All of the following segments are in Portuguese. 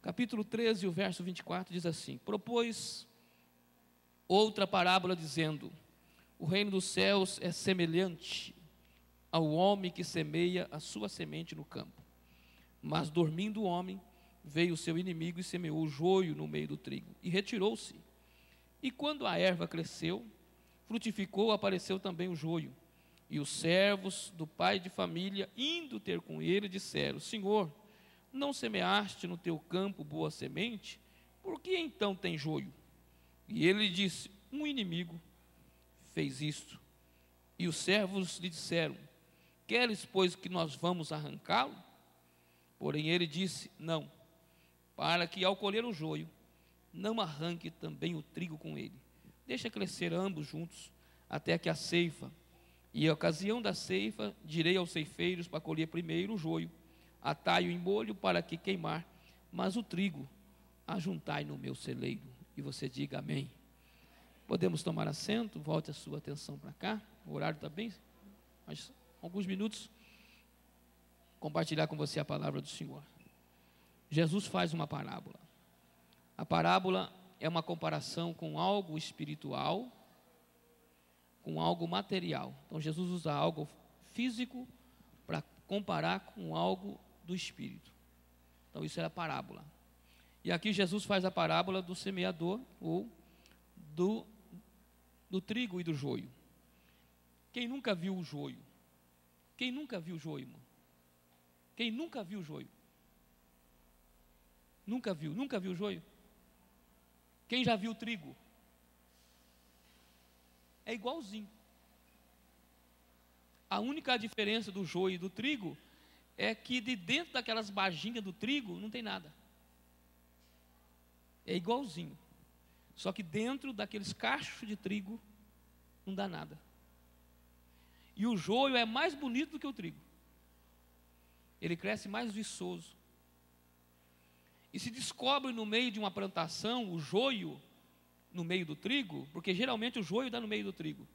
capítulo 13, o verso 24 diz assim: propôs outra parábola dizendo: o reino dos céus é semelhante ao homem que semeia a sua semente no campo. Mas dormindo o homem, veio o seu inimigo e semeou o joio no meio do trigo, e retirou-se. E quando a erva cresceu, frutificou, apareceu também o joio. E os servos do pai de família, indo ter com ele, disseram: Senhor, não semeaste no teu campo boa semente? Por que então tem joio? E ele disse: um inimigo fez isto. E os servos lhe disseram: queres, pois, que nós vamos arrancá-lo? Porém ele disse: não, para que ao colher o joio, não arranque também o trigo com ele. Deixa crescer ambos juntos, até que a ceifa. E a ocasião da ceifa, direi aos ceifeiros para colher primeiro o joio, atai-o em molho para que queimar, mas o trigo ajuntai no meu celeiro. E você diga amém. Podemos tomar assento, volte a sua atenção para cá, o horário está bem, mas alguns minutos, compartilhar com você a palavra do Senhor. Jesus faz uma parábola. A parábola é uma comparação com algo espiritual, com algo material. Então Jesus usa algo físico para comparar com algo do espírito. Então isso é a parábola. E aqui Jesus faz a parábola do semeador, ou do trigo e do joio. Quem nunca viu o joio? Quem nunca viu o joio, irmão? Quem nunca viu o joio? Nunca viu o joio? Quem já viu o trigo? É igualzinho. A única diferença do joio e do trigo é que de dentro daquelas baginhas do trigo não tem nada. É igualzinho. Só que dentro daqueles cachos de trigo não dá nada. E o joio é mais bonito do que o trigo. Ele cresce mais viçoso. E se descobre no meio de uma plantação o joio no meio do trigo, porque geralmente o joio dá no meio do trigo.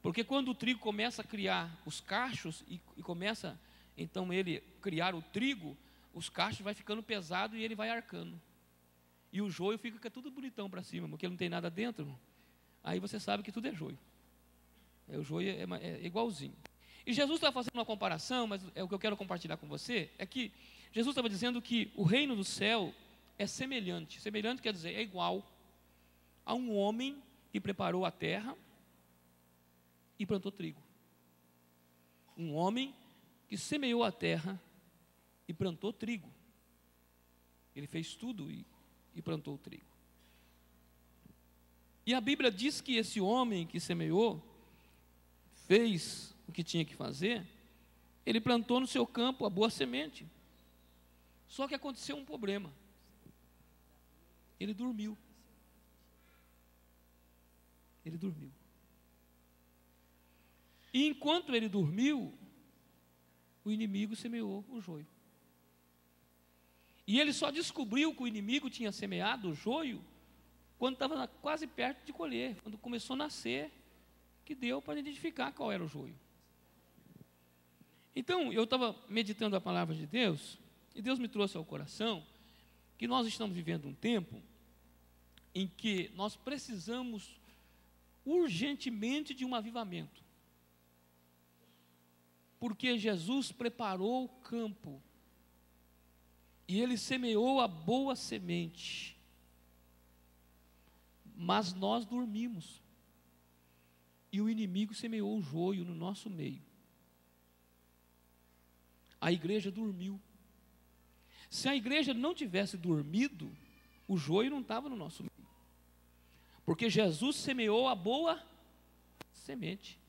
Porque quando o trigo começa a criar os cachos e começa então ele criar o trigo, os cachos vai ficando pesado e ele vai arcando. E o joio fica tudo bonitão para cima, porque não tem nada dentro. Aí você sabe que tudo é joio. O joio é igualzinho. E Jesus está fazendo uma comparação, mas o que eu quero compartilhar com você é que Jesus estava dizendo que o reino do céu é semelhante. Semelhante quer dizer, é igual a um homem que preparou a terra e plantou trigo. Um homem que semeou a terra e plantou trigo. Ele fez tudo e plantou o trigo. E a Bíblia diz que esse homem que semeou, fez o que tinha que fazer, ele plantou no seu campo a boa semente. Só que aconteceu um problema. Ele dormiu. Ele dormiu. E enquanto ele dormiu, o inimigo semeou o joio. E ele só descobriu que o inimigo tinha semeado o joio quando estava quase perto de colher, quando começou a nascer, que deu para identificar qual era o joio. Então, eu estava meditando a palavra de Deus, e Deus me trouxe ao coração que nós estamos vivendo um tempo em que nós precisamos urgentemente de um avivamento. Porque Jesus preparou o campo e ele semeou a boa semente. Mas nós dormimos. E o inimigo semeou o joio no nosso meio. A igreja dormiu. Se a igreja não tivesse dormido, o joio não estava no nosso meio. Porque Jesus semeou a boa semente.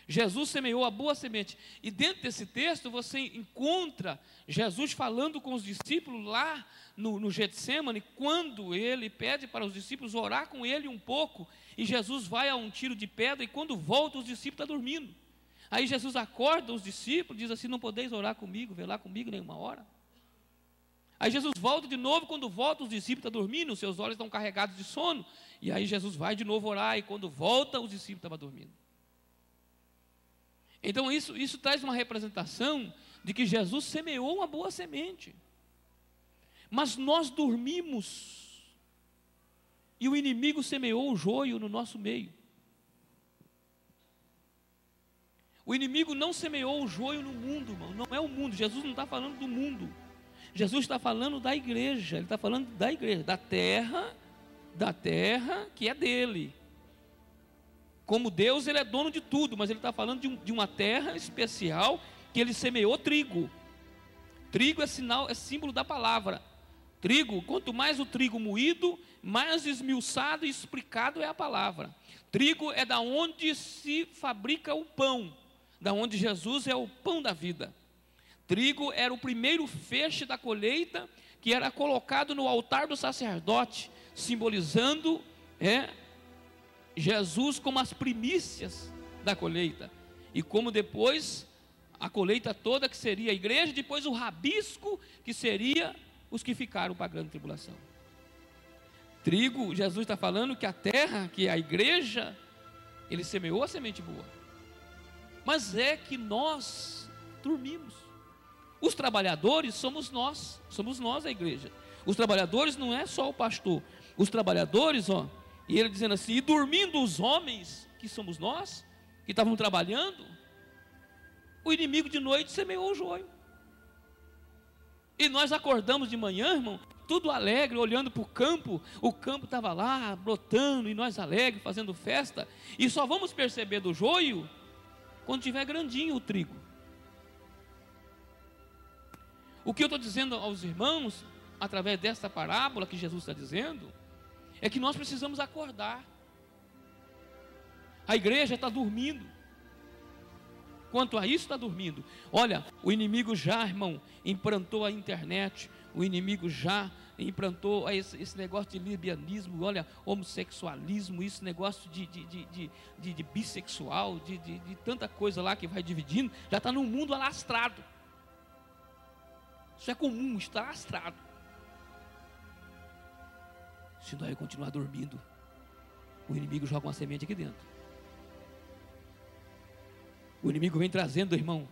Jesus semeou a boa semente. E dentro desse texto você encontra Jesus falando com os discípulos lá no Getsêmani, quando ele pede para os discípulos orar com ele um pouco, e Jesus vai a um tiro de pedra, e quando volta os discípulos estão dormindo. Aí Jesus acorda os discípulos, diz assim: não podeis orar comigo, velar comigo nenhuma hora. Aí Jesus volta de novo, quando volta os discípulos estão dormindo, os seus olhos estão carregados de sono, e aí Jesus vai de novo orar, e quando volta os discípulos estavam dormindo. Então isso traz uma representação de que Jesus semeou uma boa semente. Mas nós dormimos, e o inimigo semeou o joio no nosso meio. O inimigo não semeou o joio no mundo, irmão. Não é o mundo. Jesus não está falando do mundo. Jesus está falando da igreja. Ele está falando da igreja, da terra que é dele. Como Deus, ele é dono de tudo, mas ele está falando de uma terra especial que ele semeou trigo. Trigo é sinal, é símbolo da palavra. Trigo, quanto mais o trigo moído, mais esmiuçado e explicado é a palavra. Trigo é da onde se fabrica o pão, da onde Jesus é o pão da vida. Trigo era o primeiro feixe da colheita que era colocado no altar do sacerdote, simbolizando Jesus como as primícias da colheita. E como depois a colheita toda, que seria a igreja, depois o rabisco, que seria os que ficaram para a grande tribulação. Trigo, Jesus está falando que a terra, que é a igreja, ele semeou a semente boa. Mas é que nós dormimos. Os trabalhadores somos nós a igreja. Os trabalhadores não é só o pastor. Os trabalhadores, e ele dizendo assim, e dormindo os homens, que somos nós, que estavam trabalhando, o inimigo de noite semeou o joio. E nós acordamos de manhã, irmão, tudo alegre, olhando para o campo estava lá, brotando, e nós alegres, fazendo festa, e só vamos perceber do joio, quando tiver grandinho o trigo. O que eu estou dizendo aos irmãos, através dessa parábola que Jesus está dizendo, é que nós precisamos acordar. A igreja está dormindo. Quanto a isso, está dormindo. Olha, o inimigo já, irmão, implantou a internet. O inimigo já implantou esse negócio de lesbianismo, olha, homossexualismo, esse negócio de bissexual, de tanta coisa lá que vai dividindo. Já está no mundo alastrado. Isso é comum, está alastrado. Se nós continuar dormindo, o inimigo joga uma semente aqui dentro. O inimigo vem trazendo, irmão,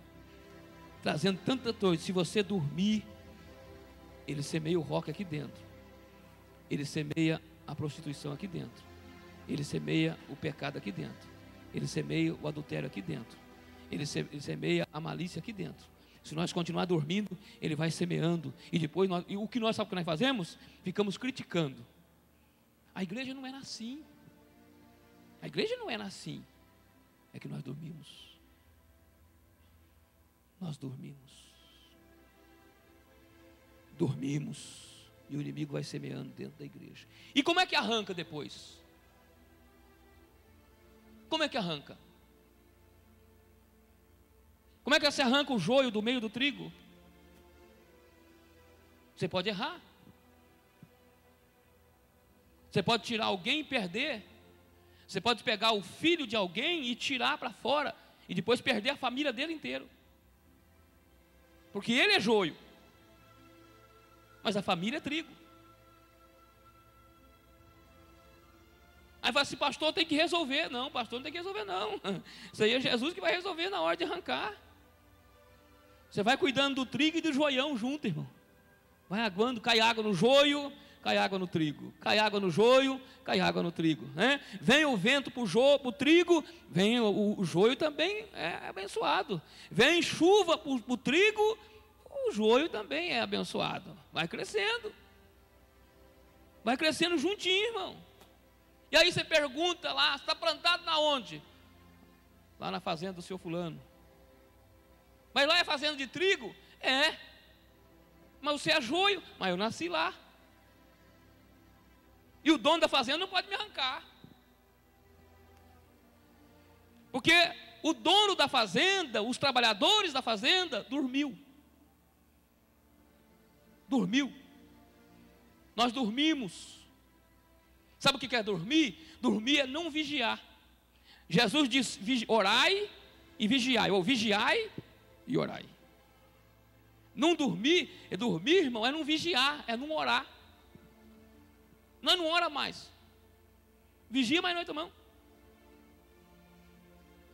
trazendo tanta coisa. Se você dormir, ele semeia o rock aqui dentro, ele semeia a prostituição aqui dentro, ele semeia o pecado aqui dentro, ele semeia o adultério aqui dentro, ele semeia a malícia aqui dentro. Se nós continuar dormindo, ele vai semeando, e depois o que nós fazemos? Ficamos criticando. A igreja não era assim. A igreja não era assim. É que nós dormimos. Nós dormimos. Dormimos. E o inimigo vai semeando dentro da igreja. E como é que arranca depois? Como é que arranca? Como é que se arranca o joio do meio do trigo? Você pode errar. Você pode tirar alguém e perder. Você pode pegar o filho de alguém e tirar para fora. E depois perder a família dele inteiro. Porque ele é joio. Mas a família é trigo. Aí fala assim, pastor, tem que resolver. Não, pastor, não tem que resolver não. Isso aí é Jesus que vai resolver na hora de arrancar. Você vai cuidando do trigo e do joião junto, irmão. Vai aguando, cai água no joio, cai água no trigo. Cai água no joio, cai água no trigo, né? Vem o vento para o trigo, vem o joio também é abençoado. Vem chuva para o trigo, o joio também é abençoado. Vai crescendo. Vai crescendo juntinho, irmão. E aí você pergunta lá, está plantado na onde? Lá na fazenda do seu fulano. Mas lá é fazenda de trigo? É. Mas você é joio? Mas eu nasci lá. E o dono da fazenda não pode me arrancar. Porque o dono da fazenda, os trabalhadores da fazenda, dormiu. Dormiu. Nós dormimos. Sabe o que é dormir? Dormir é não vigiar. Jesus diz, orai e vigiai. Ou vigiai e orai. Não dormir, irmão, é não vigiar, é não orar. Não ora mais. Vigia, mas não é também.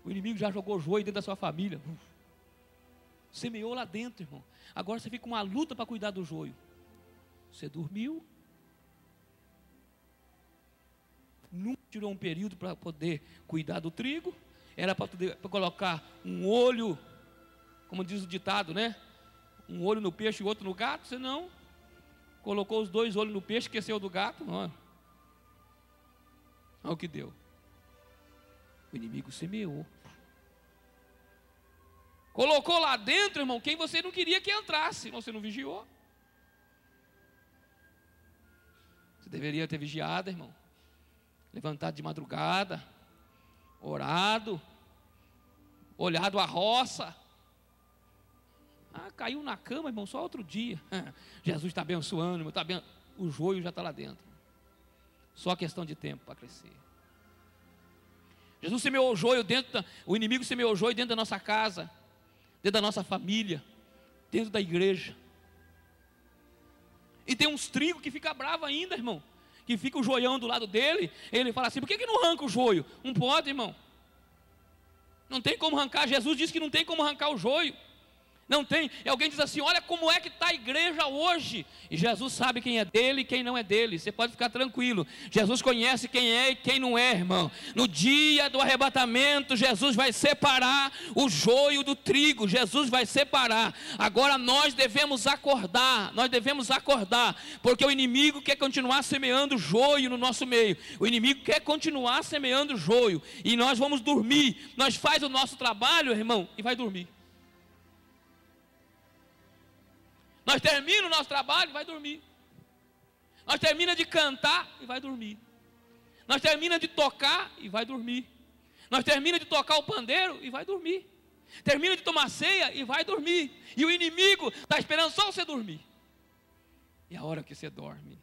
O inimigo já jogou joio dentro da sua família. Semeou lá dentro, irmão. Agora você fica com uma luta para cuidar do joio. Você dormiu. Nunca tirou um período para poder cuidar do trigo. Era para colocar um olho, como diz o ditado, né? Um olho no peixe e outro no gato. Você não colocou os dois olhos no peixe, esqueceu do gato. Olha o que deu. O inimigo semeou. Colocou lá dentro, irmão, quem você não queria que entrasse. Você não vigiou. Você deveria ter vigiado, irmão. Levantado de madrugada, orado, olhado a roça. Caiu na cama, irmão, só outro dia. Jesus está abençoando, irmão, tá bem. O joio já está lá dentro. Só questão de tempo para crescer. Jesus semeou o joio o inimigo semeou o joio dentro da nossa casa, dentro da nossa família, dentro da igreja. E tem uns trigos que fica bravo ainda, irmão. Que fica o joião do lado dele. Ele fala assim: por que não arranca o joio? Não pode, irmão. Não tem como arrancar. Jesus disse que não tem como arrancar o joio. Não tem. E alguém diz assim: olha como é que está a igreja hoje. E Jesus sabe quem é dele e quem não é dele. Você pode ficar tranquilo. Jesus conhece quem é e quem não é, irmão. No dia do arrebatamento, Jesus vai separar o joio do trigo. Jesus vai separar. Agora nós devemos acordar. Nós devemos acordar. Porque o inimigo quer continuar semeando joio no nosso meio. O inimigo quer continuar semeando joio. E nós vamos dormir. Nós faz o nosso trabalho, irmão, e vai dormir. Nós terminamos o nosso trabalho e vai dormir. Nós terminamos de cantar e vai dormir. Nós terminamos de tocar e vai dormir. Nós terminamos de tocar o pandeiro e vai dormir. Termina de tomar ceia e vai dormir. E o inimigo está esperando só você dormir. E a hora que você dorme,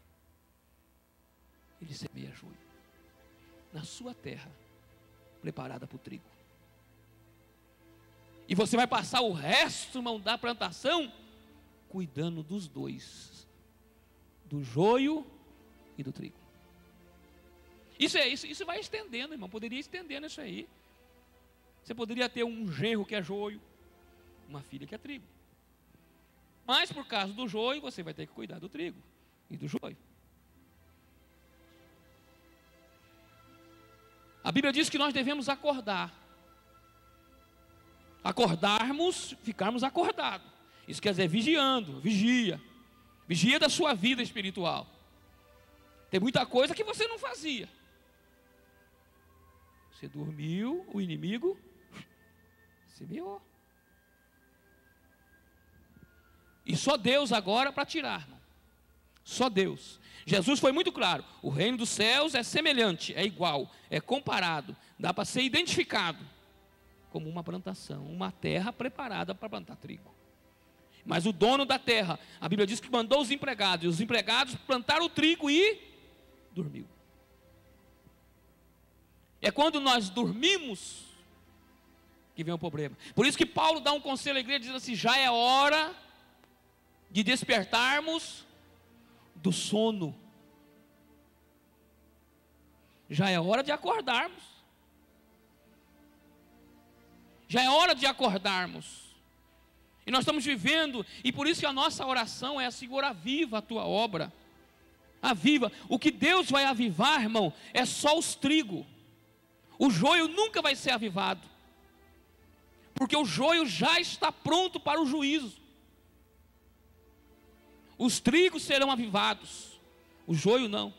ele semeia joio na sua terra, preparada para o trigo. E você vai passar o resto, irmão, da plantação cuidando dos dois, do joio e do trigo. Isso vai estendendo, irmão. Poderia estendendo isso aí. Você poderia ter um genro que é joio, uma filha que é trigo. Mas por causa do joio, você vai ter que cuidar do trigo e do joio. A Bíblia diz que nós devemos acordar. Acordarmos, ficarmos acordados. Isso quer dizer vigiando, vigia. Vigia da sua vida espiritual. Tem muita coisa que você não fazia. Você dormiu, o inimigo semeou. E só Deus agora para tirar, irmão. Só Deus. Jesus foi muito claro. O reino dos céus é semelhante, é igual, é comparado. Dá para ser identificado como uma plantação, uma terra preparada para plantar trigo. Mas o dono da terra, a Bíblia diz que mandou os empregados, e os empregados plantaram o trigo e dormiu. É quando nós dormimos que vem o problema. Por isso que Paulo dá um conselho à igreja, dizendo assim: já é hora de despertarmos do sono. Já é hora de acordarmos. Já é hora de acordarmos. E nós estamos vivendo, e por isso que a nossa oração é: Senhor, aviva a tua obra. Aviva. O que Deus vai avivar, irmão, é só os trigos. O joio nunca vai ser avivado, porque o joio já está pronto para o juízo. Os trigos serão avivados, o joio não.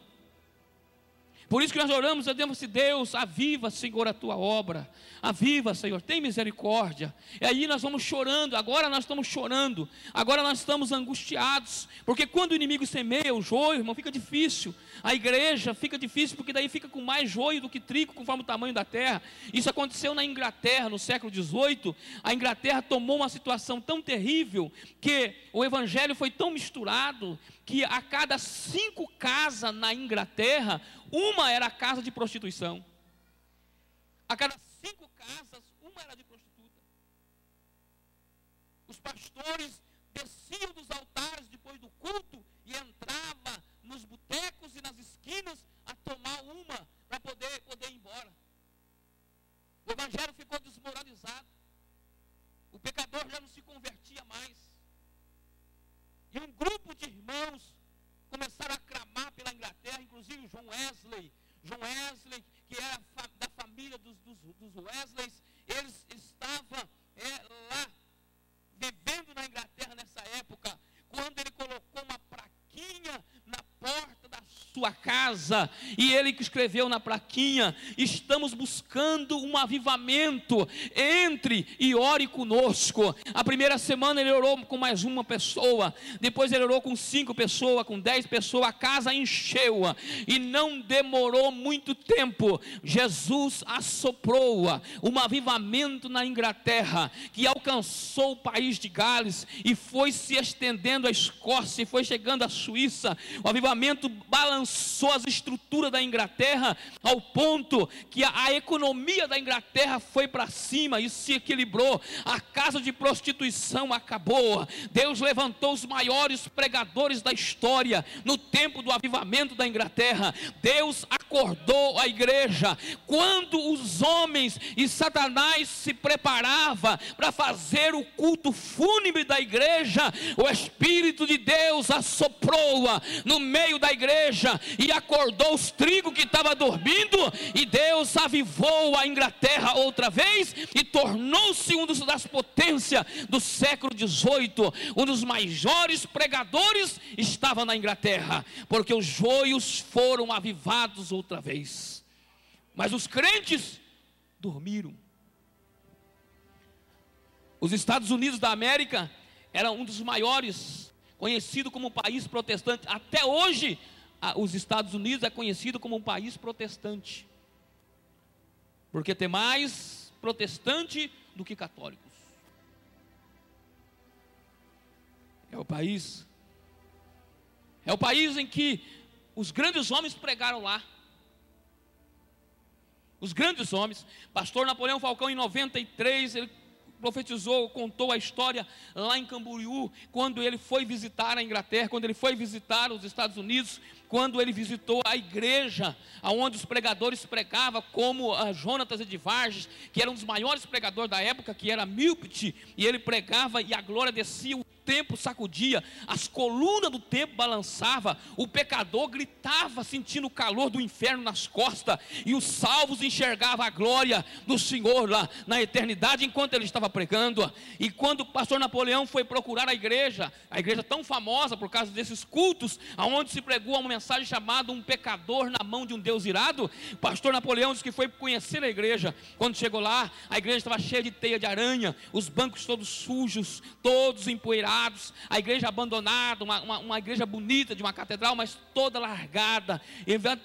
Por isso que nós oramos, dizemos assim: Deus, aviva, Senhor, a tua obra. Aviva, Senhor, tem misericórdia. E aí nós vamos chorando. Agora nós estamos chorando. Agora nós estamos angustiados. Porque quando o inimigo semeia o joio, irmão, fica difícil. A igreja fica difícil, porque daí fica com mais joio do que trigo, conforme o tamanho da terra. Isso aconteceu na Inglaterra, no século XVIII. A Inglaterra tomou uma situação tão terrível, que o evangelho foi tão misturado, que a cada 5 casas na Inglaterra, uma era casa de prostituição. A cada 5 casas, uma era de prostituta. Os pastores desciam dos altares depois do culto e entravam nos botecos e nas esquinas a tomar uma para poder ir embora. O evangelho ficou desmoralizado. O pecador já não se convertia mais. E um grupo de irmãos John Wesley, que era da família dos Wesleys, eles estavam lá, vivendo na Inglaterra nessa época, quando ele colocou uma plaquinha na porta da sua casa, e ele que escreveu na plaquinha: estamos buscando um avivamento, entre e ore conosco. A primeira semana ele orou com mais uma pessoa, depois ele orou com 5 pessoas, com 10 pessoas, a casa encheu, e não demorou muito tempo, Jesus assoprou um avivamento na Inglaterra, que alcançou o país de Gales, e foi se estendendo à Escócia, e foi chegando à Suíça. O avivamento balançou as estruturas da Inglaterra, ao ponto que a economia da Inglaterra foi para cima e se equilibrou. A casa de prostituição acabou. Deus levantou os maiores pregadores da história no tempo do avivamento da Inglaterra. Deus acordou a igreja. Quando os homens e Satanás se preparava para fazer o culto fúnebre da igreja, o Espírito de Deus assoprou no meio da igreja e acordou os trigos que estavam dormindo, e Deus avivou a Inglaterra outra vez e tornou-se um das potências do século XVIII. Um dos maiores pregadores estava na Inglaterra, porque os joios foram avivados outra vez, mas os crentes dormiram. Os Estados Unidos da América era um dos maiores, conhecido como um país protestante. Até hoje, os Estados Unidos é conhecido como um país protestante, porque tem mais protestante do que católicos. É o país em que os grandes homens pregaram lá. Os grandes homens. Pastor Napoleão Falcão, em 93, ele profetizou, contou a história lá em Camboriú, quando ele foi visitar a Inglaterra, quando ele foi visitar os Estados Unidos, quando ele visitou a igreja onde os pregadores pregavam, como Jonatas Edvarges, que era um dos maiores pregadores da época, que era míope, e ele pregava e a glória descia, o templo sacudia, as colunas do templo balançavam, o pecador gritava sentindo o calor do inferno nas costas, e os salvos enxergavam a glória do Senhor lá na eternidade enquanto ele estava pregando. E quando o pastor Napoleão foi procurar a igreja tão famosa por causa desses cultos, aonde se pregou uma mensagem chamada um pecador na mão de um Deus irado, o pastor Napoleão disse que foi conhecer a igreja. Quando chegou lá, a igreja estava cheia de teia de aranha, os bancos todos sujos, todos empoeirados, a igreja abandonada, uma igreja bonita de uma catedral, mas toda largada,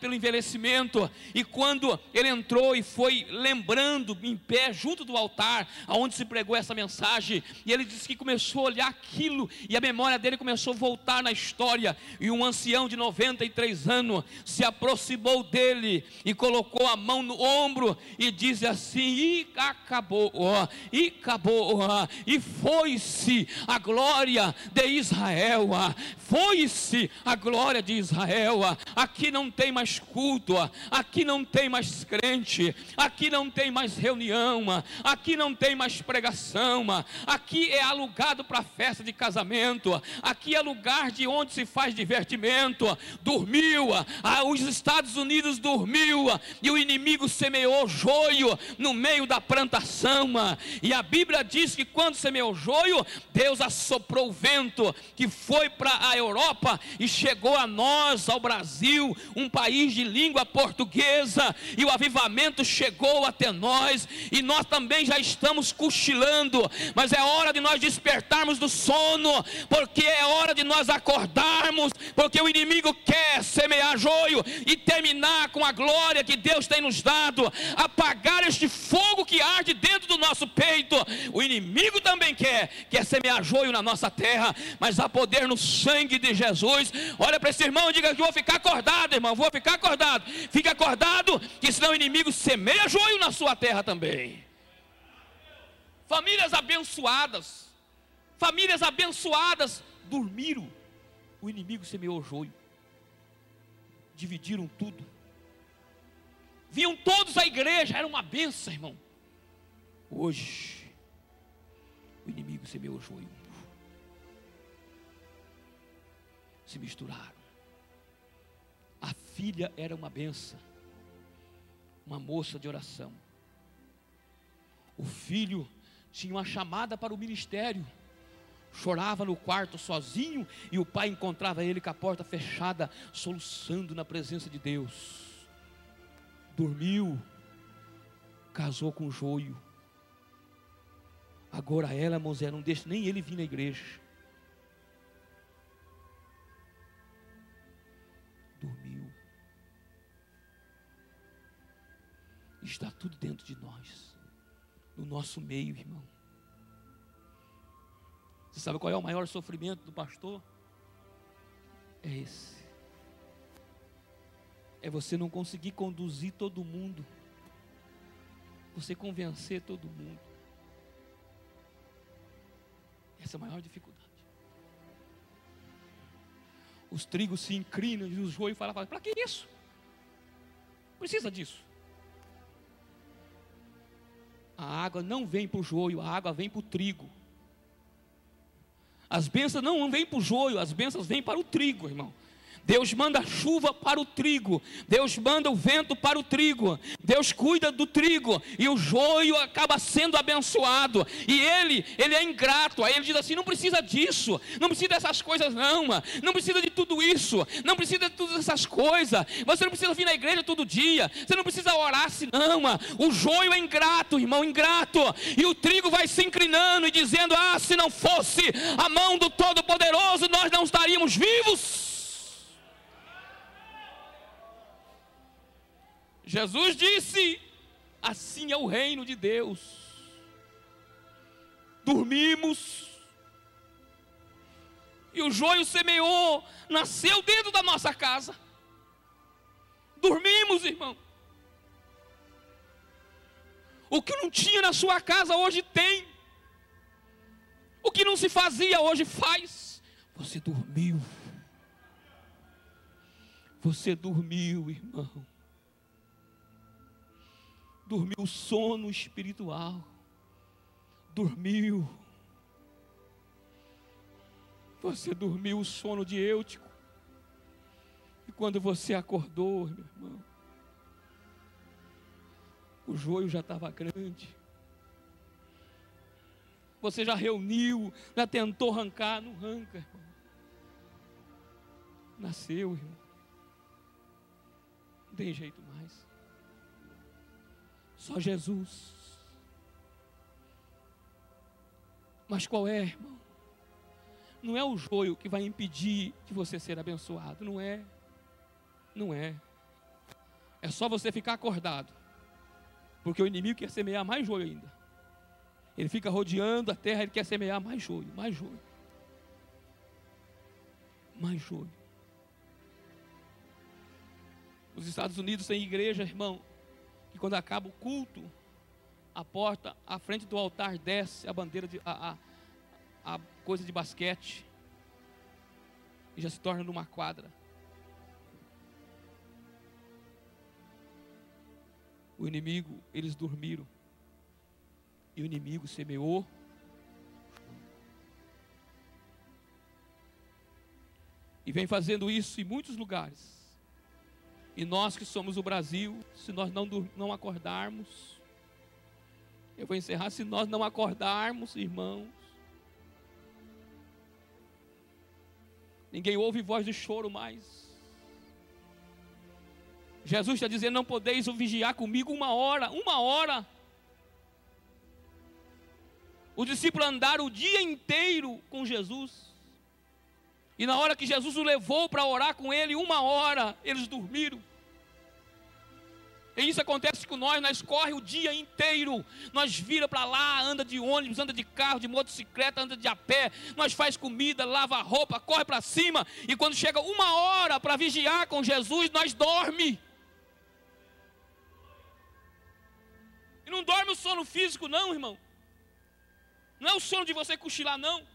pelo envelhecimento. E quando ele entrou e foi lembrando em pé junto do altar aonde se pregou essa mensagem, e ele disse que começou a olhar aquilo, e a memória dele começou a voltar na história, e um ancião de 93 anos se aproximou dele e colocou a mão no ombro e disse assim: e acabou, e foi-se a glória de Israel, foi-se a glória de Israel. Aqui não tem mais culto, aqui não tem mais crente, aqui não tem mais reunião, aqui não tem mais pregação, aqui é alugado para festa de casamento, aqui é lugar de onde se faz divertimento. Dormiu, os Estados Unidos dormiu, e o inimigo semeou joio no meio da plantação, e a Bíblia diz que quando semeou joio, Deus assoprou o vento que foi para a Europa e chegou a nós, ao Brasil, um país de língua portuguesa, e o avivamento chegou até nós, e nós também já estamos cochilando, mas é hora de nós despertarmos do sono, porque é hora de nós acordarmos, porque o inimigo quer semear joio e terminar com a glória que Deus tem nos dado, apagar este fogo que arde dentro do nosso peito. O inimigo também quer semear joio na nossa terra, mas há poder no sangue de Jesus. Olha para esse irmão e diga que vou ficar acordado, irmão, vou ficar acordado. Fique acordado, que senão o inimigo semeia joio na sua terra também. Famílias abençoadas dormiram, o inimigo semeou joio, dividiram tudo, vinham todos à igreja, era uma benção, irmão. Hoje o inimigo semeou joio, se misturaram. A filha era uma benção, uma moça de oração. O filho tinha uma chamada para o ministério, chorava no quarto sozinho, e o pai encontrava ele com a porta fechada, soluçando na presença de Deus. Dormiu, casou com joio. Agora ela, Moisés, não deixa nem ele vir na igreja. Dormiu. Está tudo dentro de nós, no nosso meio, irmão. Você sabe qual é o maior sofrimento do pastor? É esse. É você não conseguir conduzir todo mundo, você convencer todo mundo. Essa é a maior dificuldade. Os trigos se inclinam e os joios falam: para que isso? Precisa disso. A água não vem para o joio, a água vem para o trigo. As bênçãos não vêm para o joio, as bênçãos vêm para o trigo, irmão. Deus manda a chuva para o trigo, Deus manda o vento para o trigo, Deus cuida do trigo, e o joio acaba sendo abençoado, e ele é ingrato. Aí ele diz assim: não precisa disso, não precisa dessas coisas não, não precisa de tudo isso, não precisa de todas essas coisas, você não precisa vir na igreja todo dia, você não precisa orar senão, o joio é ingrato, irmão, ingrato, e o trigo vai se inclinando e dizendo: ah, se não fosse a mão do Todo-Poderoso, nós não estaríamos vivos. Jesus disse: assim é o reino de Deus. Dormimos, e o joio semeou, nasceu dentro da nossa casa. Dormimos, irmão. O que não tinha na sua casa hoje tem. O que não se fazia hoje faz. Você dormiu. Você dormiu, irmão. Dormiu o sono espiritual. Dormiu. Você dormiu o sono de Eutico. E quando você acordou, meu irmão, o joio já estava grande. Você já reuniu, já tentou arrancar, não arranca, irmão. Nasceu, irmão. Não tem jeito mais. Só Jesus. Mas qual é, irmão? Não é o joio que vai impedir de você ser abençoado. Não é. Não é. É só você ficar acordado. Porque o inimigo quer semear mais joio ainda. Ele fica rodeando a terra, ele quer semear mais joio, mais joio. Mais joio. Os Estados Unidos têm igreja, irmão, que quando acaba o culto, a porta, à frente do altar desce a bandeira, a coisa de basquete, e já se torna numa quadra. O inimigo, eles dormiram, e o inimigo semeou. E vem fazendo isso em muitos lugares. E nós que somos o Brasil, se nós não acordarmos, eu vou encerrar, se nós não acordarmos, irmãos, ninguém ouve voz de choro mais. Jesus está dizendo: não podeis vigiar comigo uma hora. Os discípulos andaram o dia inteiro com Jesus. E na hora que Jesus o levou para orar com ele, 1 hora, eles dormiram. E isso acontece com nós corre o dia inteiro. Nós vira para lá, anda de ônibus, anda de carro, de motocicleta, anda de a pé. Nós faz comida, lava roupa, corre para cima. E quando chega 1 hora para vigiar com Jesus, nós dorme. E não dorme o sono físico não, irmão. Não é o sono de você cochilar não.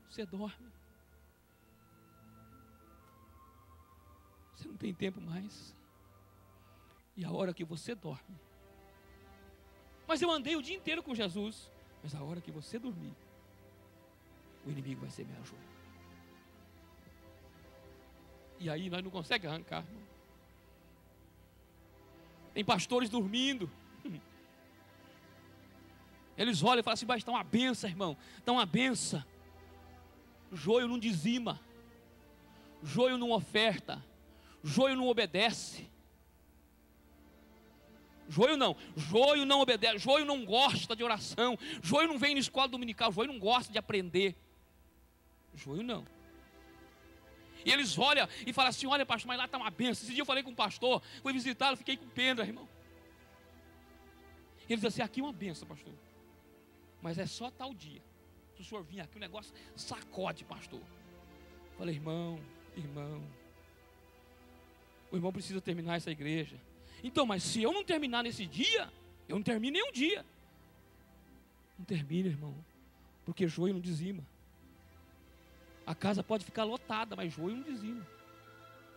Você dorme. Você não tem tempo mais. E a hora que você dorme. Mas eu andei o dia inteiro com Jesus. Mas a hora que você dormir, o inimigo vai ser meu joio. E aí nós não conseguimos arrancar, irmão. Tem pastores dormindo. Eles olham e falam assim: mas está uma benção, irmão, está uma benção. Joio não dizima, joio não oferta, joio não obedece. Joio não obedece, joio não gosta de oração, joio não vem na escola dominical, joio não gosta de aprender. Joio não. E eles olham e falam assim: olha, pastor, mas lá está uma benção. Esse dia eu falei com um pastor, fui visitá-lo, fiquei com pena, irmão. Ele diz assim: aqui é uma benção, pastor, mas é só tal dia. Se o senhor vir aqui, o negócio sacode, pastor. Eu falei: irmão, o irmão precisa terminar essa igreja. Então, mas se eu não terminar nesse dia, eu não termino nenhum dia. Não termina, irmão, porque joio não dizima. A casa pode ficar lotada, mas joio não dizima.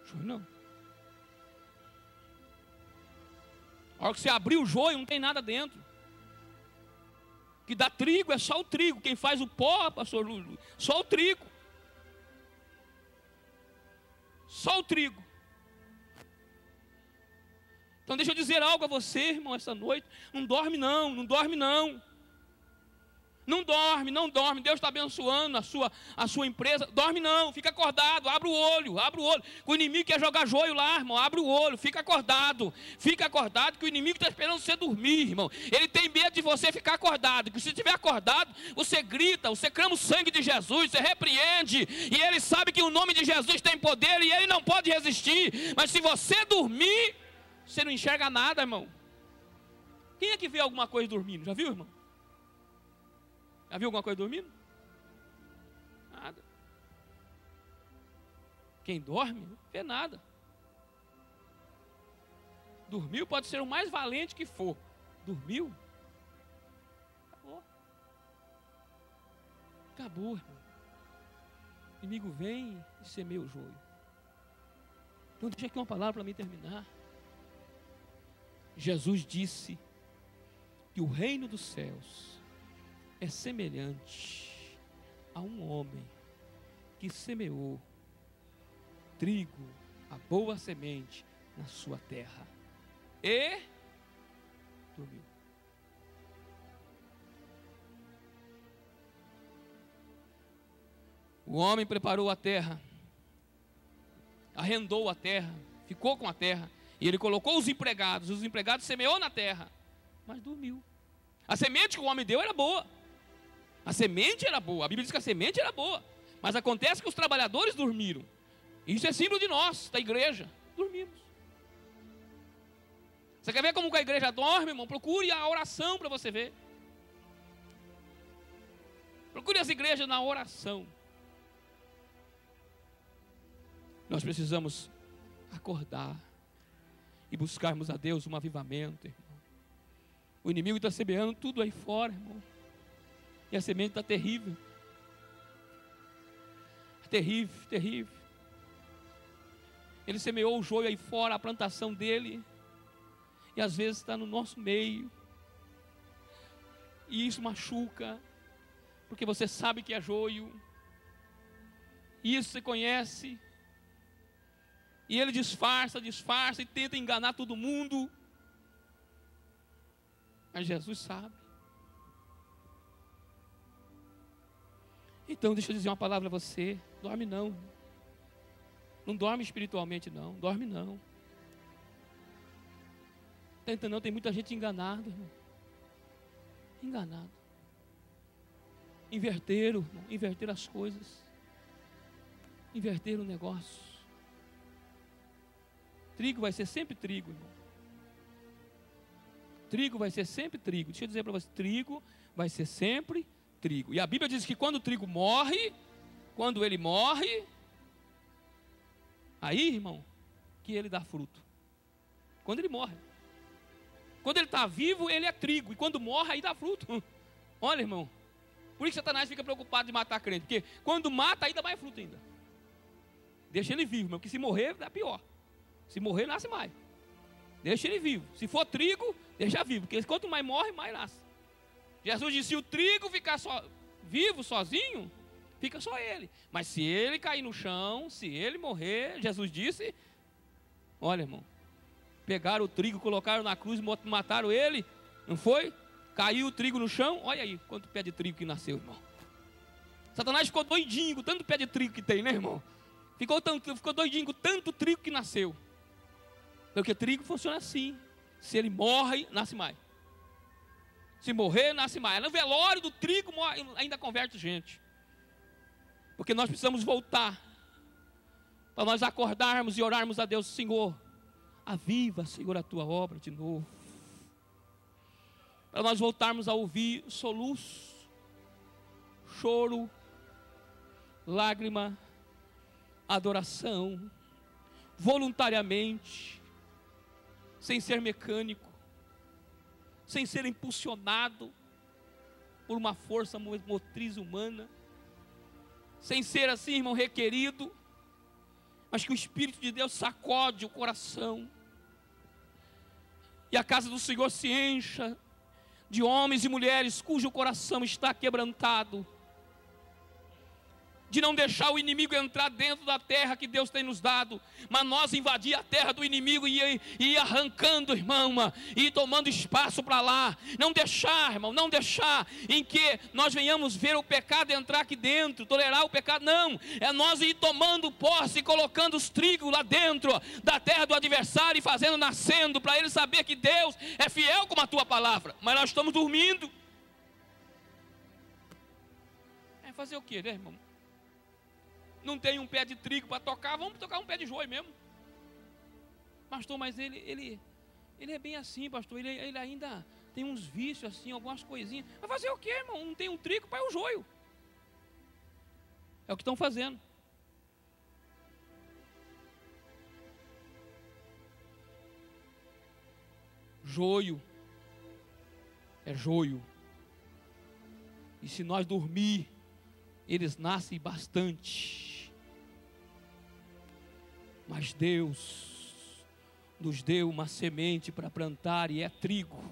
Joio não. A hora que você abrir o joio, não tem nada dentro. O que dá trigo é só o trigo. Quem faz o pó, pastor Lulu, só o trigo. Só o trigo. Então deixa eu dizer algo a você, irmão, essa noite. Não dorme não, não dorme não. Não dorme, não dorme. Deus está abençoando a sua empresa. Dorme não, fica acordado, abre o olho, abre o olho. O inimigo quer jogar joio lá, irmão, abre o olho, fica acordado. Fica acordado que o inimigo está esperando você dormir, irmão. Ele tem medo de você ficar acordado, que se estiver acordado, você grita, você clama o sangue de Jesus, você repreende. E ele sabe que o nome de Jesus tem poder e ele não pode resistir. Mas se você dormir, você não enxerga nada, irmão. Quem é que vê alguma coisa dormindo? Já viu, irmão? Já viu alguma coisa dormindo? Nada. Quem dorme não vê nada. Dormiu pode ser o mais valente que for. Dormiu? Acabou. Acabou, irmão. O inimigo vem e semeia o joio. Então deixa aqui uma palavra para mim terminar. Jesus disse que o reino dos céus é semelhante a um homem que semeou trigo, a boa semente, na sua terra e dormiu. O homem preparou a terra, arrendou a terra, ficou com a terra, e ele colocou os empregados semeou na terra, mas dormiu. A semente que o homem deu era boa. A semente era boa, a Bíblia diz que a semente era boa, mas acontece que os trabalhadores dormiram. Isso é símbolo de nós, da igreja. Dormimos. Você quer ver como que a igreja dorme, irmão? Procure a oração para você ver. Procure as igrejas na oração. Nós precisamos acordar e buscarmos a Deus um avivamento, irmão. O inimigo está semeando tudo aí fora, irmão. E a semente está terrível. Terrível, terrível. Ele semeou o joio aí fora, a plantação dele. E às vezes está no nosso meio. E isso machuca. Porque você sabe que é joio. E isso você conhece. E ele disfarça e tenta enganar todo mundo. Mas Jesus sabe. Então deixa eu dizer uma palavra a você. Dorme não. Não dorme espiritualmente não. Dorme não. Tenta não, tem muita gente enganada, irmão. Enganado. Inverteram, irmão. Inverteram as coisas. Inverteram o negócio. Trigo vai ser sempre trigo, irmão. Trigo vai ser sempre trigo. Deixa eu dizer para você, trigo vai ser sempre trigo. E a Bíblia diz que quando o trigo morre, quando ele morre, aí, irmão, que ele dá fruto. Quando ele morre. Quando ele está vivo, ele é trigo. E quando morre, aí dá fruto. Olha, irmão. Por isso que Satanás fica preocupado de matar crente. Porque quando mata, aí dá mais fruto ainda. Deixa ele vivo, irmão. Porque se morrer, dá pior. Se morrer, nasce mais. Deixa ele vivo. Se for trigo, deixa vivo. Porque quanto mais morre, mais nasce. Jesus disse, se o trigo ficar vivo, sozinho, fica só ele. Mas se ele cair no chão, se ele morrer, Jesus disse, olha, irmão, Pegaram o trigo, colocaram na cruz, mataram ele, não foi? Caiu o trigo no chão, olha aí quanto pé de trigo que nasceu, irmão. Satanás ficou doidinho com tanto pé de trigo que tem, né, irmão? Ficou doidinho com tanto trigo que nasceu. Porque trigo funciona assim. Se ele morre, nasce mais. Se morrer, nasce mais. No velório do trigo ainda converte gente. Porque nós precisamos voltar. Para nós acordarmos e orarmos a Deus: Senhor, aviva, Senhor, a tua obra de novo. Para nós voltarmos a ouvir soluço, choro, lágrima, adoração, voluntariamente, sem ser mecânico, sem ser impulsionado por uma força motriz humana, sem ser assim, irmão, requerido, mas que o Espírito de Deus sacode o coração, e a casa do Senhor se encha de homens e mulheres cujo coração está quebrantado, de não deixar o inimigo entrar dentro da terra que Deus tem nos dado, mas nós invadir a terra do inimigo e ir arrancando, irmão, e ir tomando espaço para lá. Não deixar, irmão, não deixar em que nós venhamos ver o pecado entrar aqui dentro, tolerar o pecado. Não, é nós ir tomando posse e colocando os trigos lá dentro da terra do adversário e fazendo nascendo, para ele saber que Deus é fiel como a tua palavra. Mas nós estamos dormindo. É fazer o quê, né, irmão? Não tem um pé de trigo para tocar, vamos tocar um pé de joio mesmo. Pastor, mas ele é bem assim, pastor, ele ainda tem uns vícios assim, algumas coisinhas. Vai fazer o quê, irmão? Não tem um trigo para o joio. É o que estão fazendo. Joio é joio. E se nós dormir, eles nascem bastante. Mas Deus nos deu uma semente para plantar e é trigo.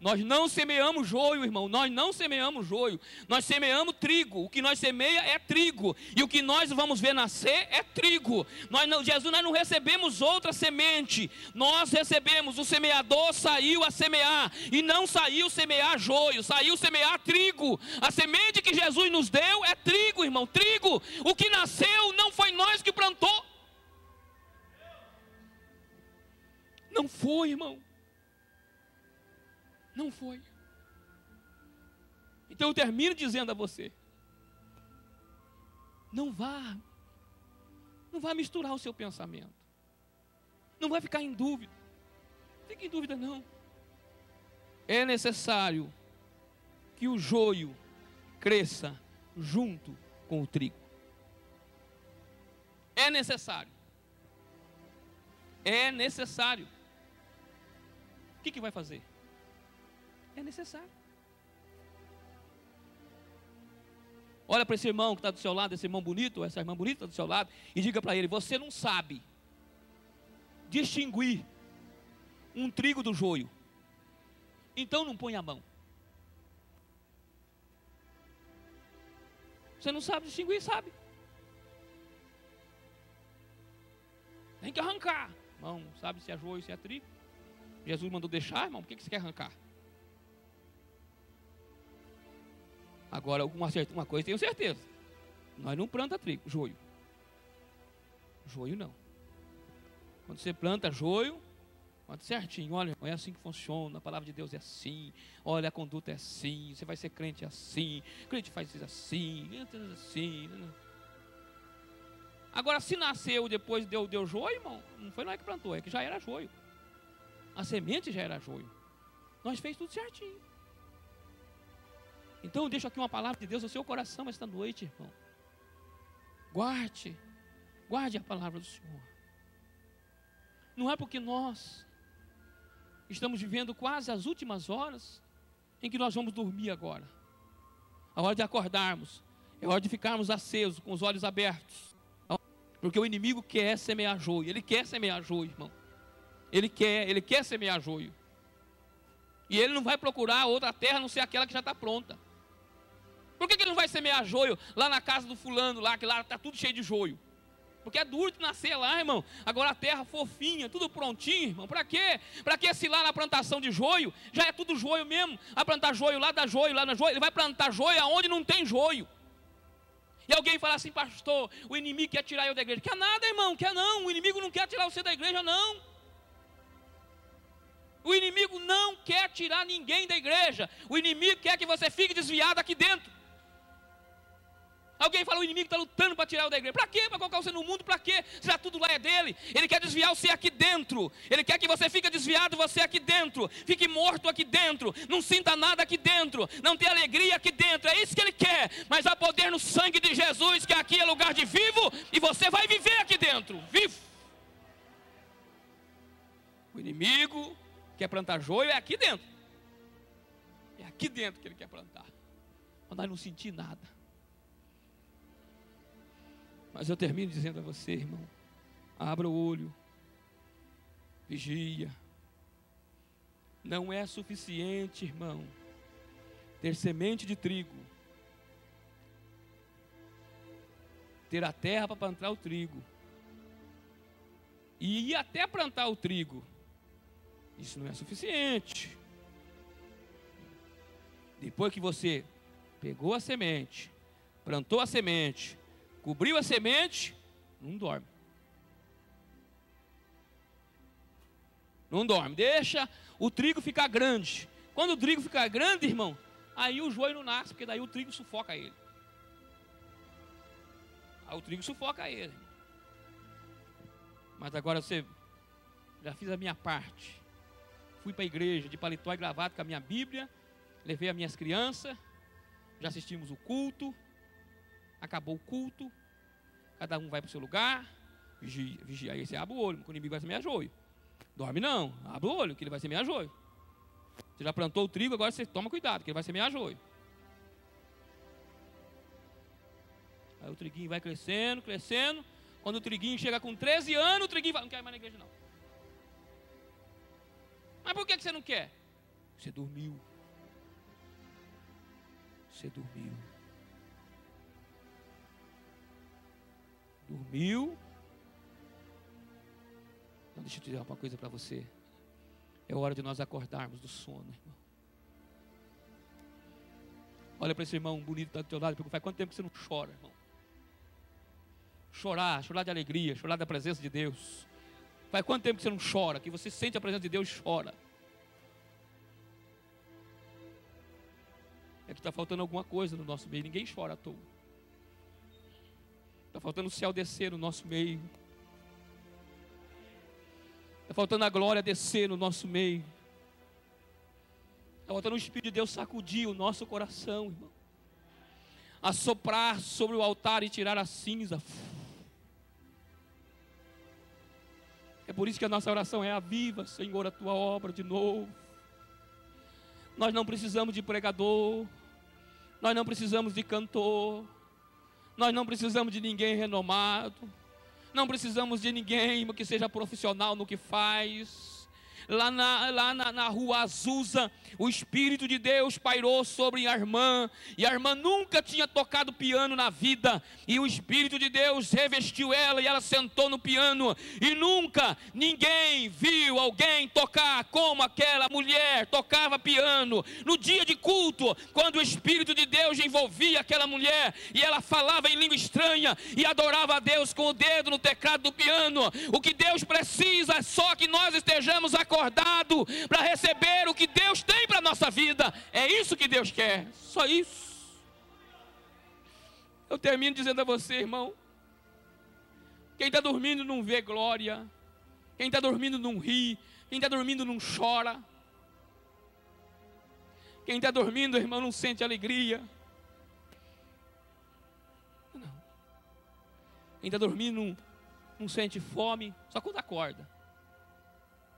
Nós não semeamos joio, irmão, nós não semeamos joio, nós semeamos trigo. O que nós semeia é trigo, e o que nós vamos ver nascer é trigo. Nós não recebemos outra semente, nós recebemos, o semeador saiu a semear, e não saiu semear joio, saiu semear trigo. A semente que Jesus nos deu é trigo, irmão, trigo. O que nasceu não foi nós que plantou. Não foi, irmão. Não foi. Então eu termino dizendo a você: não vá misturar o seu pensamento. Não vai ficar em dúvida. Fique em dúvida não. É necessário que o joio cresça junto com o trigo. É necessário. É necessário. O que vai fazer? É necessário. Olha para esse irmão que está do seu lado, esse irmão bonito, essa irmã bonita do seu lado, e diga para ele: você não sabe distinguir um trigo do joio, então não põe a mão. Você não sabe distinguir, sabe? Tem que arrancar. Irmão, sabe se é joio, se é trigo? Jesus mandou deixar, irmão, por que você quer arrancar? Agora, uma coisa tenho certeza: nós não planta trigo, joio. Joio não. Quando você planta joio, planta certinho. Olha, é assim que funciona, a palavra de Deus é assim. Olha, a conduta é assim, você vai ser crente assim, crente faz isso assim, assim. Agora, se nasceu depois deu joio, irmão, não foi nós que plantou, é que já era joio. A semente já era joio. Nós fez tudo certinho. Então eu deixo aqui uma palavra de Deus no seu coração esta noite, irmão. Guarde a palavra do Senhor. Não é porque nós estamos vivendo quase as últimas horas em que nós vamos dormir agora. A hora de acordarmos, é hora de ficarmos acesos, com os olhos abertos. Porque o inimigo quer semear joio, ele quer semear joio, irmão. Ele quer semear joio. E ele não vai procurar outra terra a não ser aquela que já está pronta. Por que ele não vai semear joio lá na casa do fulano, lá, que lá está tudo cheio de joio? Porque é duro de nascer lá, irmão. Agora a terra fofinha, tudo prontinho, irmão. Para quê? Para que se lá na plantação de joio, já é tudo joio mesmo. Vai plantar joio lá, dá joio lá na joio. Ele vai plantar joio aonde não tem joio. E alguém fala assim, pastor, o inimigo quer tirar eu da igreja. Quer nada, irmão, quer não. O inimigo não quer tirar você da igreja, não. O inimigo não quer tirar ninguém da igreja. O inimigo quer que você fique desviado aqui dentro. Alguém fala, o inimigo está lutando para tirar o da igreja. Para quê? Para colocar você no mundo? Para quê? Se tudo lá é dele. Ele quer desviar você aqui dentro. Ele quer que você fique desviado você aqui dentro. Fique morto aqui dentro. Não sinta nada aqui dentro. Não tenha alegria aqui dentro. É isso que ele quer. Mas há poder no sangue de Jesus, que aqui é lugar de vivo. E você vai viver aqui dentro. Vivo. O inimigo quer plantar joio é aqui dentro. É aqui dentro que ele quer plantar. Mas nós não sentimos nada. Mas eu termino dizendo a você, irmão, abra o olho, vigia. Não é suficiente, irmão, ter semente de trigo, ter a terra para plantar o trigo, e ir até plantar o trigo. Isso não é suficiente. Depois que você pegou a semente, plantou a semente, cobriu a semente, não dorme. Não dorme. Deixa o trigo ficar grande. Quando o trigo ficar grande, irmão, aí o joio não nasce, porque daí o trigo sufoca ele. Aí o trigo sufoca ele. Mas agora você, já fiz a minha parte. Fui para a igreja de paletó e gravata com a minha Bíblia, levei as minhas crianças, já assistimos o culto. Acabou o culto, cada um vai para o seu lugar, vigia, vigia. Aí você abre o olho, porque o inimigo vai semear joio. Dorme não, abre o olho, que ele vai semear joio. Você já plantou o trigo, agora você toma cuidado, que ele vai semear joio. Aí o triguinho vai crescendo, crescendo. Quando o triguinho chega com 13 anos, o triguinho vai, não quer mais na igreja não. Mas por que você não quer? Você dormiu. Você dormiu. Dormiu. Então deixa eu te dizer uma coisa para você. É hora de nós acordarmos do sono, irmão. Olha para esse irmão bonito que está do teu lado, porque faz quanto tempo que você não chora, irmão? Chorar de alegria, chorar da presença de Deus. Faz quanto tempo que você não chora, que você sente a presença de Deus e chora? É que está faltando alguma coisa no nosso meio, ninguém chora à toa. Está faltando o céu descer no nosso meio. Está faltando a glória descer no nosso meio. Está faltando o Espírito de Deus sacudir o nosso coração, irmão. Assoprar sobre o altar e tirar a cinza. É por isso que a nossa oração é: aviva, Senhor, a tua obra de novo. Nós não precisamos de pregador. Nós não precisamos de cantor. Nós não precisamos de ninguém renomado. Não precisamos de ninguém que seja profissional no que faz. Lá na rua Azusa, o Espírito de Deus pairou sobre a irmã. E a irmã nunca tinha tocado piano na vida. E o Espírito de Deus revestiu ela e ela sentou no piano. E nunca ninguém viu alguém tocar como aquela mulher tocava piano. No dia de culto, quando o Espírito de Deus envolvia aquela mulher e ela falava em língua estranha e adorava a Deus com o dedo no teclado do piano. O que Deus precisa é só que nós estejamos acordados para receber o que Deus tem para a nossa vida. É isso que Deus quer, só isso. Eu termino dizendo a você, irmão, quem está dormindo não vê glória, quem está dormindo não ri, quem está dormindo não chora, quem está dormindo, irmão, não sente alegria. Não. Quem está dormindo não sente fome, só quando acorda.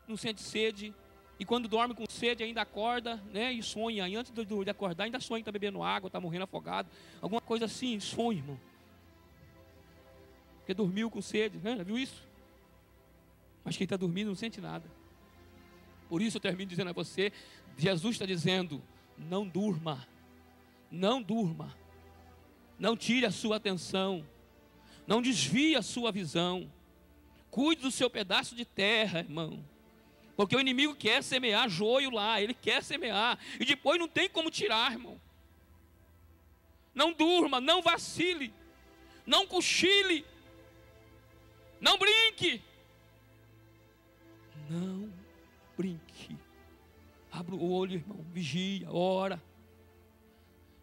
Não sente sede, e quando dorme com sede ainda acorda, né, e sonha, e antes de acordar ainda sonha que está bebendo água, está morrendo afogado, alguma coisa assim, sonha, irmão, porque dormiu com sede, né? Já viu isso? Mas quem está dormindo não sente nada. Por isso eu termino dizendo a você, Jesus está dizendo: não durma, não durma, não tire a sua atenção, Não desvie a sua visão. Cuide do seu pedaço de terra, irmão. Porque o inimigo quer semear joio lá, ele quer semear. E depois não tem como tirar, irmão. Não durma, não vacile. Não cochile. Não brinque. Não brinque. Abra o olho, irmão. Vigia, ora.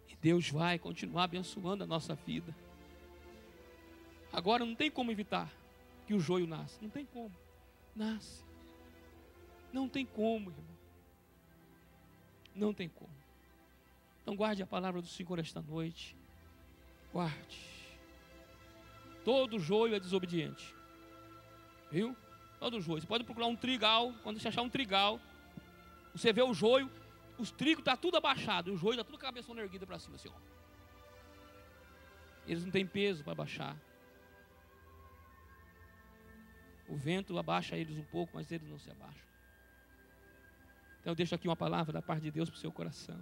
E Deus vai continuar abençoando a nossa vida. Agora não tem como evitar que o joio nasça. Não tem como. Nasce. Não tem como, irmão. Não tem como. Então guarde a palavra do Senhor esta noite. Guarde. Todo joio é desobediente. Viu? Todo joio. Você pode procurar um trigal. Quando você achar um trigal, você vê o joio, os trigos estão tudo abaixado. O joio está tudo com a cabeçona erguida para cima, assim, ó. Eles não têm peso para baixar. O vento abaixa eles um pouco, mas eles não se abaixam. Então eu deixo aqui uma palavra da parte de Deus para o seu coração.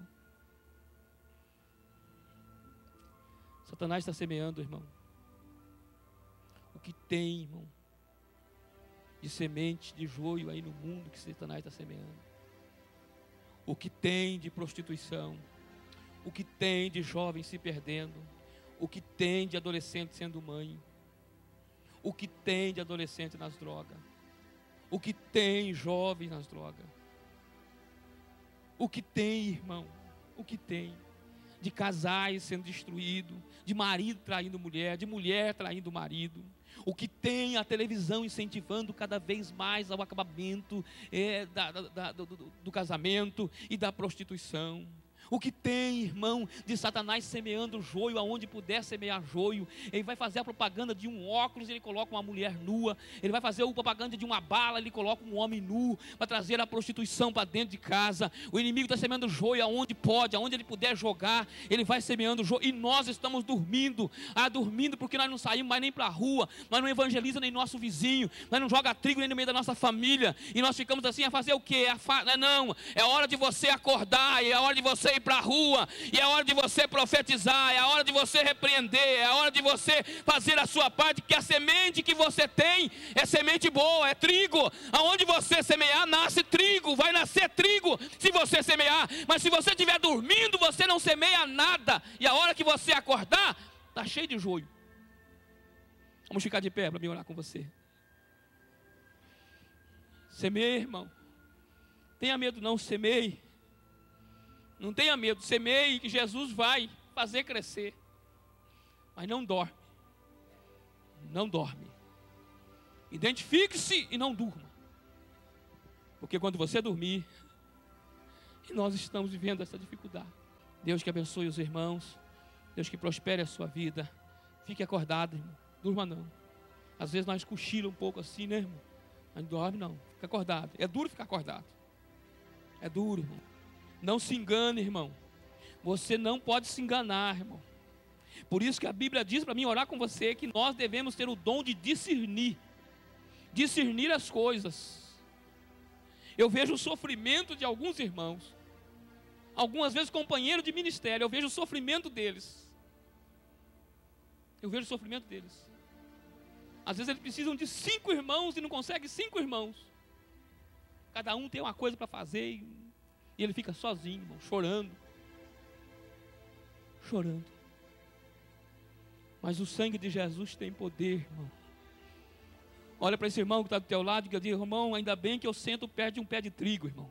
Satanás está semeando, irmão. O que tem, irmão, de semente, de joio aí no mundo que Satanás está semeando. O que tem de prostituição. O que tem de jovens se perdendo. O que tem de adolescente sendo mãe. O que tem de adolescente nas drogas. O que tem jovens nas drogas. O que tem, irmão, o que tem de casais sendo destruídos, de marido traindo mulher, de mulher traindo marido. O que tem a televisão incentivando cada vez mais ao acabamento do casamento e da prostituição. O que tem, irmão, de Satanás semeando joio aonde puder semear joio. Ele vai fazer a propaganda de um óculos, ele coloca uma mulher nua. Ele vai fazer a propaganda de uma bala, ele coloca um homem nu, para trazer a prostituição para dentro de casa. O inimigo está semeando joio aonde pode, aonde ele puder jogar, ele vai semeando joio. E nós estamos dormindo, dormindo porque nós não saímos mais nem para a rua, nós não evangelizamos nem nosso vizinho, nós não jogamos trigo nem no meio da nossa família, e nós ficamos assim a fazer o quê? Não, é hora de você acordar, é hora de você ir para a rua, e é hora de você profetizar, é a hora de você repreender, é a hora de você fazer a sua parte, que a semente que você tem é semente boa, é trigo. Aonde você semear, nasce trigo, vai nascer trigo se você semear. Mas se você estiver dormindo, você não semeia nada, e a hora que você acordar, está cheio de joio. Vamos ficar de pé para me orar com você. Semeie, irmão. Tenha medo não, semeie. Não tenha medo, semeie que Jesus vai fazer crescer. Mas não dorme. Não dorme. Identifique-se e não durma. Porque quando você dormir, e nós estamos vivendo essa dificuldade. Deus que abençoe os irmãos. Deus que prospere a sua vida. Fique acordado, irmão. Durma não. Às vezes nós cochilamos um pouco assim, né, irmão? Mas não dorme não. Fica acordado. É duro ficar acordado. É duro, irmão. Não se engane, irmão. Você não pode se enganar, irmão. Por isso que a Bíblia diz para mim orar com você que nós devemos ter o dom de discernir. Discernir as coisas. Eu vejo o sofrimento de alguns irmãos. Algumas vezes companheiros de ministério. Eu vejo o sofrimento deles. Eu vejo o sofrimento deles. Às vezes eles precisam de 5 irmãos e não conseguem 5 irmãos. Cada um tem uma coisa para fazer e ele fica sozinho, irmão, chorando. Chorando. Mas o sangue de Jesus tem poder, irmão. Olha para esse irmão que está do teu lado e diga, irmão, ainda bem que eu sento perto de um pé de trigo, irmão.